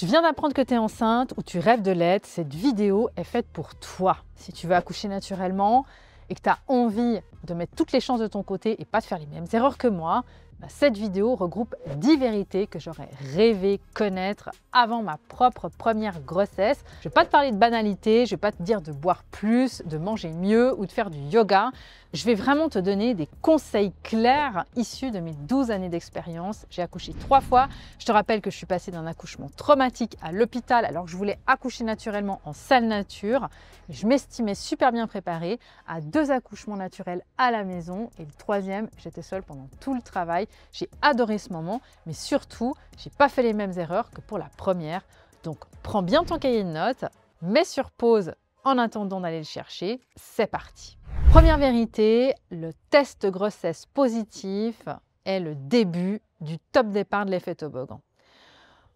Tu viens d'apprendre que tu es enceinte ou tu rêves de l'être, cette vidéo est faite pour toi. Si tu veux accoucher naturellement et que tu as envie de mettre toutes les chances de ton côté et pas de faire les mêmes erreurs que moi, cette vidéo regroupe 10 vérités que j'aurais rêvé connaître avant ma propre première grossesse. Je ne vais pas te parler de banalité, je ne vais pas te dire de boire plus, de manger mieux ou de faire du yoga. Je vais vraiment te donner des conseils clairs issus de mes 12 années d'expérience. J'ai accouché 3 fois. Je te rappelle que je suis passée d'un accouchement traumatique à l'hôpital alors que je voulais accoucher naturellement en salle nature. Je m'estimais super bien préparée à 2 accouchements naturels à la maison et le 3e, j'étais seule pendant tout le travail. J'ai adoré ce moment, mais surtout, je n'ai pas fait les mêmes erreurs que pour la première. Donc, prends bien ton cahier de notes, mets sur pause en attendant d'aller le chercher. C'est parti. Première vérité, le test de grossesse positif est le début du top départ de l'effet toboggan.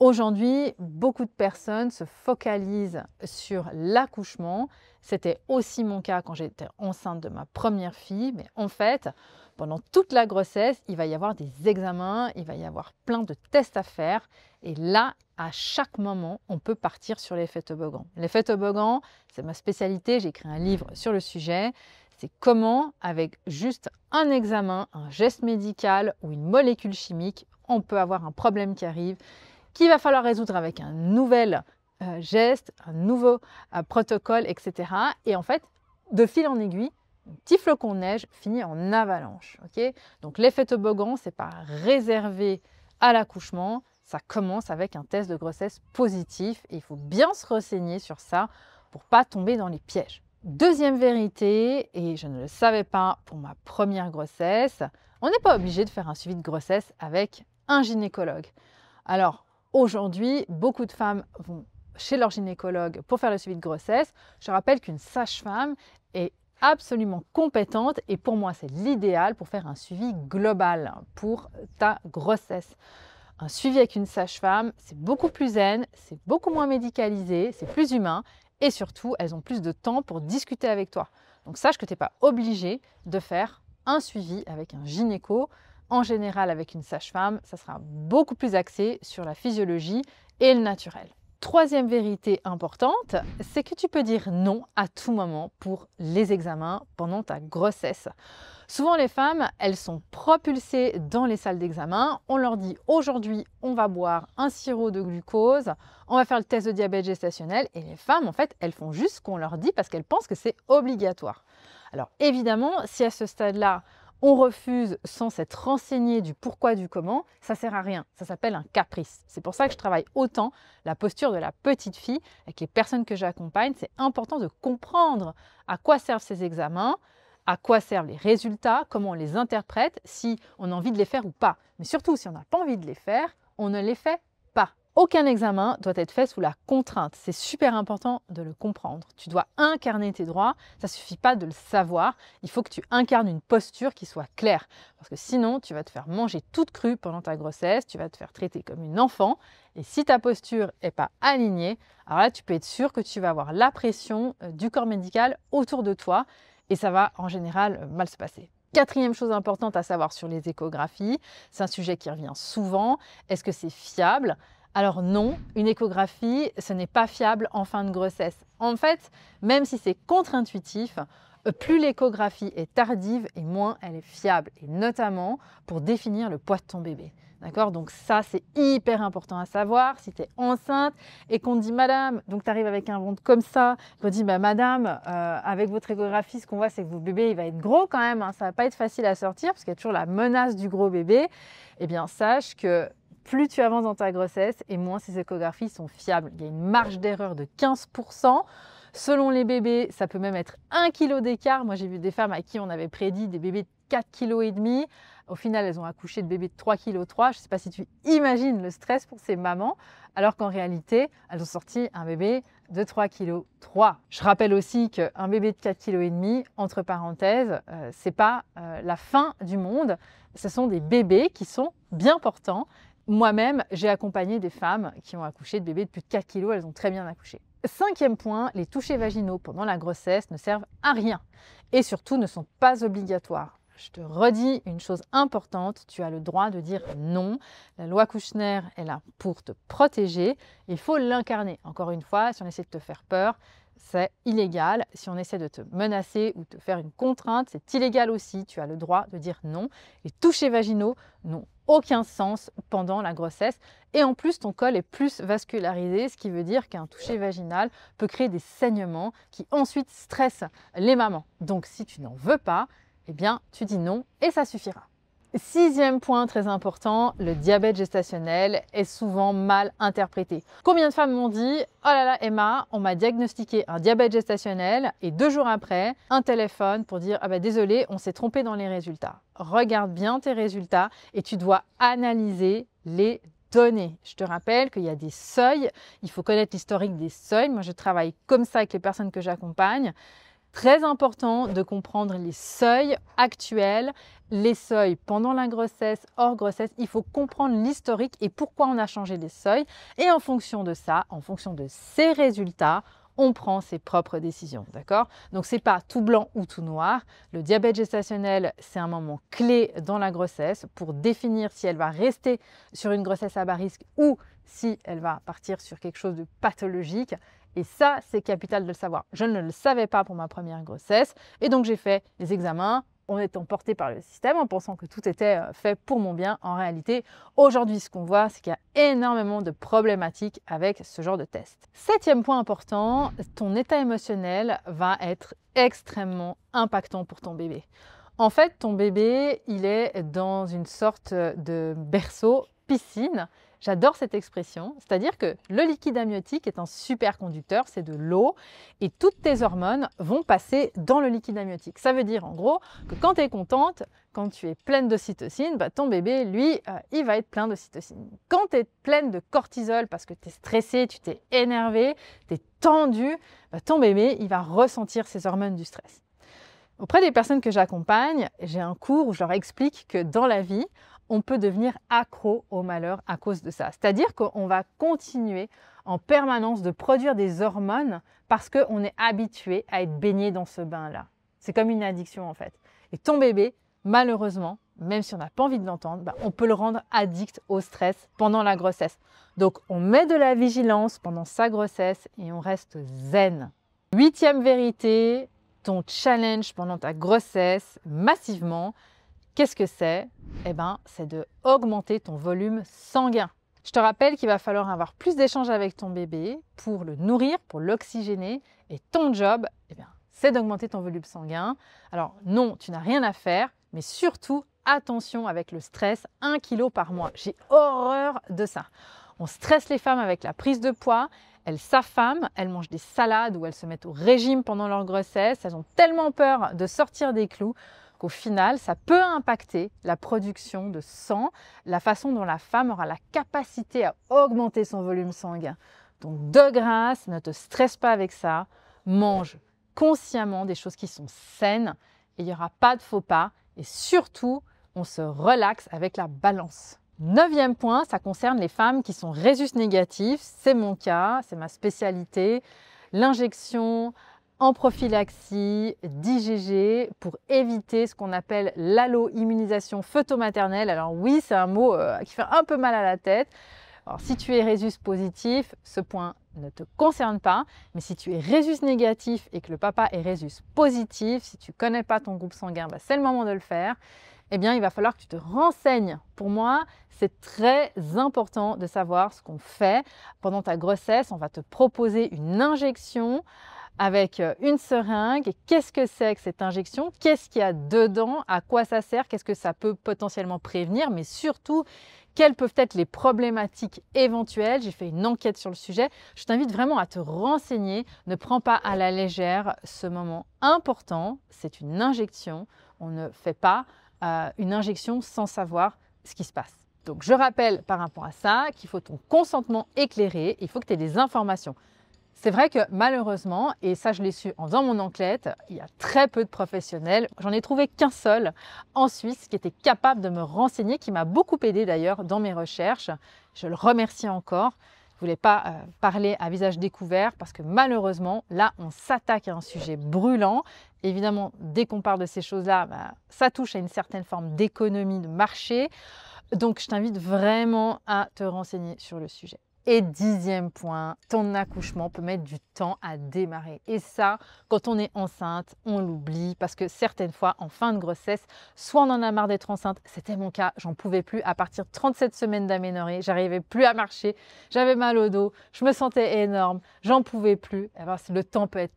Aujourd'hui, beaucoup de personnes se focalisent sur l'accouchement. C'était aussi mon cas quand j'étais enceinte de ma première fille, mais en fait, pendant toute la grossesse, il va y avoir des examens, il va y avoir plein de tests à faire. Et là, à chaque moment, on peut partir sur l'effet toboggan. L'effet toboggan, c'est ma spécialité, j'ai écrit un livre sur le sujet. C'est comment, avec juste un examen, un geste médical ou une molécule chimique, on peut avoir un problème qui arrive, qu'il va falloir résoudre avec un nouvel geste, un nouveau protocole, etc. Et en fait, de fil en aiguille, un petit flocon de neige finit en avalanche. Okay, donc l'effet toboggan, ce n'est pas réservé à l'accouchement, ça commence avec un test de grossesse positif et il faut bien se renseigner sur ça pour ne pas tomber dans les pièges. Deuxième vérité, et je ne le savais pas pour ma première grossesse, on n'est pas obligé de faire un suivi de grossesse avec un gynécologue. Alors, aujourd'hui, beaucoup de femmes vont chez leur gynécologue pour faire le suivi de grossesse. Je rappelle qu'une sage-femme est absolument compétente et pour moi, c'est l'idéal pour faire un suivi global pour ta grossesse. Un suivi avec une sage-femme, c'est beaucoup plus zen, c'est beaucoup moins médicalisé, c'est plus humain et surtout, elles ont plus de temps pour discuter avec toi. Donc sache que tu n'es pas obligé de faire un suivi avec un gynéco. En général, avec une sage-femme, ça sera beaucoup plus axé sur la physiologie et le naturel. Troisième vérité importante, c'est que tu peux dire non à tout moment pour les examens pendant ta grossesse. Souvent, les femmes, elles sont propulsées dans les salles d'examen. On leur dit aujourd'hui, on va boire un sirop de glucose, on va faire le test de diabète gestationnel. Et les femmes, en fait, elles font juste ce qu'on leur dit parce qu'elles pensent que c'est obligatoire. Alors évidemment, si à ce stade-là, on refuse sans s'être renseigné du pourquoi, du comment, ça ne sert à rien. Ça s'appelle un caprice. C'est pour ça que je travaille autant la posture de la petite fille avec les personnes que j'accompagne. C'est important de comprendre à quoi servent ces examens, à quoi servent les résultats, comment on les interprète, si on a envie de les faire ou pas. Mais surtout, si on n'a pas envie de les faire, on ne les fait pas. Aucun examen doit être fait sous la contrainte. C'est super important de le comprendre. Tu dois incarner tes droits. Ça ne suffit pas de le savoir. Il faut que tu incarnes une posture qui soit claire. Parce que sinon, tu vas te faire manger toute crue pendant ta grossesse. Tu vas te faire traiter comme une enfant. Et si ta posture n'est pas alignée, alors là, tu peux être sûr que tu vas avoir la pression du corps médical autour de toi. Et ça va en général mal se passer. Quatrième chose importante à savoir sur les échographies, c'est un sujet qui revient souvent. Est-ce que c'est fiable ? Alors non, une échographie, ce n'est pas fiable en fin de grossesse. En fait, même si c'est contre-intuitif, plus l'échographie est tardive et moins elle est fiable, et notamment pour définir le poids de ton bébé. D'accord ? Donc ça, c'est hyper important à savoir. Si tu es enceinte et qu'on te dit « Madame », donc tu arrives avec un ventre comme ça, qu'on te dit bah, « Madame, avec votre échographie, ce qu'on voit, c'est que votre bébé il va être gros quand même, hein, ça ne va pas être facile à sortir parce qu'il y a toujours la menace du gros bébé », eh bien sache que plus tu avances dans ta grossesse et moins ces échographies sont fiables. Il y a une marge d'erreur de 15%. Selon les bébés, ça peut même être 1 kg d'écart. Moi, j'ai vu des femmes à qui on avait prédit des bébés de 4,5 kg. Au final, elles ont accouché de bébés de 3,3 kg. Je ne sais pas si tu imagines le stress pour ces mamans, alors qu'en réalité, elles ont sorti un bébé de 3,3 kg. Je rappelle aussi qu'un bébé de 4,5 kg, entre parenthèses, ce n'est pas la fin du monde. Ce sont des bébés qui sont bien portants. Moi-même, j'ai accompagné des femmes qui ont accouché de bébés de plus de 4 kg, elles ont très bien accouché. 5e point, les touchés vaginaux pendant la grossesse ne servent à rien et surtout ne sont pas obligatoires. je te redis une chose importante, tu as le droit de dire non. La loi Kouchner est là pour te protéger. Il faut l'incarner. Encore une fois, si on essaie de te faire peur, c'est illégal. Si on essaie de te menacer ou de te faire une contrainte, c'est illégal aussi. Tu as le droit de dire non. Les touchés vaginaux n'ont aucun sens pendant la grossesse. Et en plus, ton col est plus vascularisé, ce qui veut dire qu'un toucher vaginal peut créer des saignements qui ensuite stressent les mamans. Donc, si tu n'en veux pas, eh bien, tu dis non et ça suffira. Sixième point très important, le diabète gestationnel est souvent mal interprété. Combien de femmes m'ont dit « Oh là là Emma, on m'a diagnostiqué un diabète gestationnel » et 2 jours après, un téléphone pour dire « Ah ben désolé, on s'est trompé dans les résultats ». Regarde bien tes résultats et tu dois analyser les données. Je te rappelle qu'il y a des seuils, il faut connaître l'historique des seuils. Moi, je travaille comme ça avec les personnes que j'accompagne. Très important de comprendre les seuils actuels, les seuils pendant la grossesse, hors grossesse. Il faut comprendre l'historique et pourquoi on a changé les seuils. Et en fonction de ça, en fonction de ces résultats, on prend ses propres décisions, d'accord? Donc, ce n'est pas tout blanc ou tout noir. Le diabète gestationnel, c'est un moment clé dans la grossesse pour définir si elle va rester sur une grossesse à bas risque ou si elle va partir sur quelque chose de pathologique. Et ça, c'est capital de le savoir. Je ne le savais pas pour ma première grossesse et donc j'ai fait les examens en étant portée par le système, en pensant que tout était fait pour mon bien. En réalité, aujourd'hui, ce qu'on voit, c'est qu'il y a énormément de problématiques avec ce genre de test. Septième point important, ton état émotionnel va être extrêmement impactant pour ton bébé. En fait, ton bébé, il est dans une sorte de berceau, piscine. J'adore cette expression, c'est-à-dire que le liquide amniotique est un superconducteur, c'est de l'eau, et toutes tes hormones vont passer dans le liquide amniotique. Ça veut dire en gros que quand tu es contente, quand tu es pleine d'ocytocine, ton bébé, lui, il va être plein d'ocytocine. Quand tu es pleine de cortisol parce que tu es stressée, tu t'es énervée, tu es tendue, ton bébé, il va ressentir ces hormones du stress. Auprès des personnes que j'accompagne, j'ai un cours où je leur explique que dans la vie, on peut devenir accro au malheur à cause de ça. C'est-à-dire qu'on va continuer en permanence de produire des hormones parce qu'on est habitué à être baigné dans ce bain-là. C'est comme une addiction en fait. Et ton bébé, malheureusement, même si on n'a pas envie de l'entendre, on peut le rendre addict au stress pendant la grossesse. Donc on met de la vigilance pendant sa grossesse et on reste zen. Huitième vérité, ton challenge pendant ta grossesse, massivement, qu'est-ce que c'est? C'est d'augmenter ton volume sanguin. Je te rappelle qu'il va falloir avoir plus d'échanges avec ton bébé pour le nourrir, pour l'oxygéner. Et ton job, c'est d'augmenter ton volume sanguin. Alors non, tu n'as rien à faire, mais surtout, attention avec le stress, 1 kg par mois. J'ai horreur de ça. On stresse les femmes avec la prise de poids. Elles s'affament, elles mangent des salades ou elles se mettent au régime pendant leur grossesse. Elles ont tellement peur de sortir des clous qu'au final, ça peut impacter la production de sang, la façon dont la femme aura la capacité à augmenter son volume sanguin. Donc, de grâce, ne te stresse pas avec ça. Mange consciemment des choses qui sont saines et il n'y aura pas de faux pas. Et surtout, on se relaxe avec la balance. 9e point, ça concerne les femmes qui sont Rhésus négatifs. C'est mon cas, c'est ma spécialité. L'injection en prophylaxie d'IgG pour éviter ce qu'on appelle l'allo-immunisation fœtomaternelle. Alors oui, c'est un mot qui fait un peu mal à la tête. Alors si tu es Rhésus positif, ce point ne te concerne pas. Mais si tu es Rhésus négatif et que le papa est Rhésus positif, si tu ne connais pas ton groupe sanguin, c'est le moment de le faire. Il va falloir que tu te renseignes. Pour moi, c'est très important de savoir ce qu'on fait. Pendant ta grossesse, on va te proposer une injection avec une seringue. Et qu'est-ce que c'est que cette injection? Qu'est-ce qu'il y a dedans? À quoi ça sert? Qu'est-ce que ça peut potentiellement prévenir? Mais surtout, quelles peuvent être les problématiques éventuelles? J'ai fait une enquête sur le sujet. Je t'invite vraiment à te renseigner. Ne prends pas à la légère ce moment important. C'est une injection. On ne fait pas une injection sans savoir ce qui se passe. Donc, je rappelle par rapport à ça qu'il faut ton consentement éclairé. Il faut que tu aies des informations. C'est vrai que malheureusement, et ça je l'ai su en faisant mon enquête, il y a très peu de professionnels. J'en ai trouvé qu'un seul en Suisse qui était capable de me renseigner, qui m'a beaucoup aidé d'ailleurs dans mes recherches. Je le remercie encore. Je voulais pas parler à visage découvert parce que malheureusement, là, on s'attaque à un sujet brûlant. Évidemment, dès qu'on parle de ces choses-là, ça touche à une certaine forme d'économie de marché. Donc, je t'invite vraiment à te renseigner sur le sujet. Et 10e point, ton accouchement peut mettre du temps à démarrer. Et ça, quand on est enceinte, on l'oublie parce que certaines fois, en fin de grossesse, soit on en a marre d'être enceinte, c'était mon cas, j'en pouvais plus. À partir de 37 semaines d'aménorrhée, j'arrivais plus à marcher, j'avais mal au dos, je me sentais énorme, j'en pouvais plus. Et ben, le temps peut être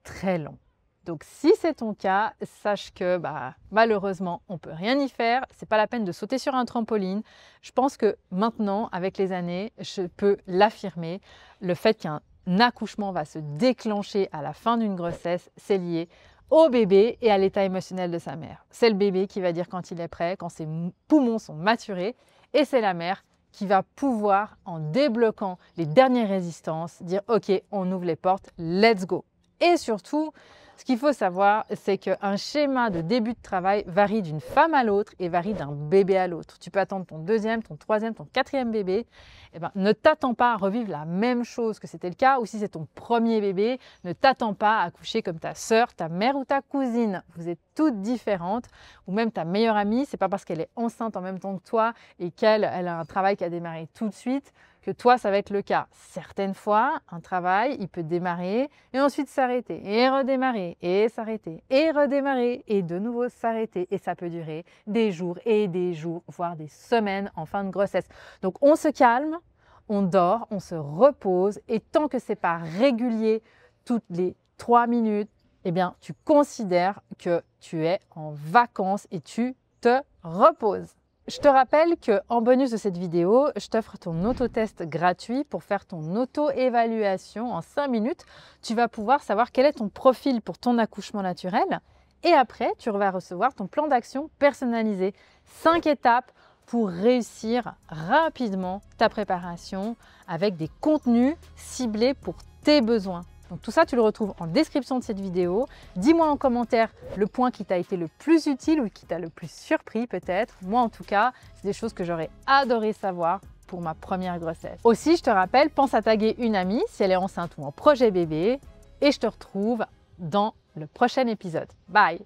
très long. Donc, si c'est ton cas, sache que malheureusement, on ne peut rien y faire. Ce n'est pas la peine de sauter sur un trampoline. Je pense que maintenant, avec les années, je peux l'affirmer, le fait qu'un accouchement va se déclencher à la fin d'une grossesse, c'est lié au bébé et à l'état émotionnel de sa mère. C'est le bébé qui va dire quand il est prêt, quand ses poumons sont maturés, et c'est la mère qui va pouvoir, en débloquant les dernières résistances, dire « Ok, on ouvre les portes, let's go ». Et surtout, ce qu'il faut savoir, c'est qu'un schéma de début de travail varie d'une femme à l'autre et varie d'un bébé à l'autre. Tu peux attendre ton 2e, ton 3e, ton 4e bébé. Ne t'attends pas à revivre la même chose que c'était le cas. Ou si c'est ton premier bébé, ne t'attends pas à accoucher comme ta sœur, ta mère ou ta cousine. Vous êtes toutes différentes. Ou même ta meilleure amie, c'est pas parce qu'elle est enceinte en même temps que toi et qu'elle a un travail qui a démarré tout de suite que toi, ça va être le cas. Certaines fois, un travail, il peut démarrer et ensuite s'arrêter et redémarrer et s'arrêter et redémarrer et de nouveau s'arrêter. Et ça peut durer des jours et des jours, voire des semaines en fin de grossesse. Donc, on se calme, on dort, on se repose et tant que ce n'est pas régulier toutes les 3 minutes, eh bien, tu considères que tu es en vacances et tu te reposes. Je te rappelle qu'en bonus de cette vidéo, je t'offre ton autotest gratuit pour faire ton auto-évaluation en 5 minutes. Tu vas pouvoir savoir quel est ton profil pour ton accouchement naturel et après, tu vas recevoir ton plan d'action personnalisé. 5 étapes pour réussir rapidement ta préparation avec des contenus ciblés pour tes besoins. Donc tout ça, tu le retrouves en description de cette vidéo. Dis-moi en commentaire le point qui t'a été le plus utile ou qui t'a le plus surpris peut-être. Moi en tout cas, c'est des choses que j'aurais adoré savoir pour ma première grossesse. Aussi, je te rappelle, pense à taguer une amie si elle est enceinte ou en projet bébé. Et je te retrouve dans le prochain épisode. Bye!